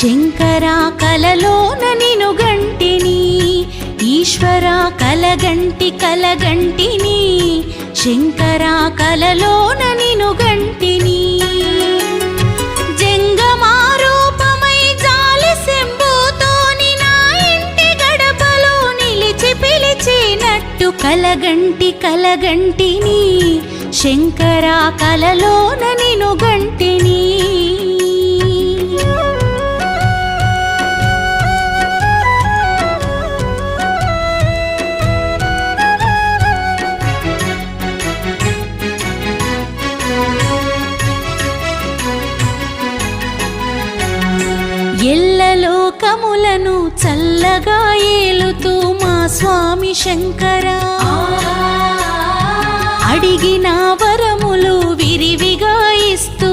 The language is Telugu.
శంకరా కలలోన నిను గంటిని, ఈశ్వరా కలగంటిని, శంకరా కలలోన నిను గంటిని. జంగమారూపమై జాలి శంభుతోని నా ఇంటి గడపలో నిలిచి పిలిచినట్టు కలగంటిని, శంకరా కలలోన నిను గంటిని. ఎల్లలోకములను చల్లగా ఏలుతూ మా స్వామి శంకరా, అడిగిన వరములు విరివిగా ఇస్తూ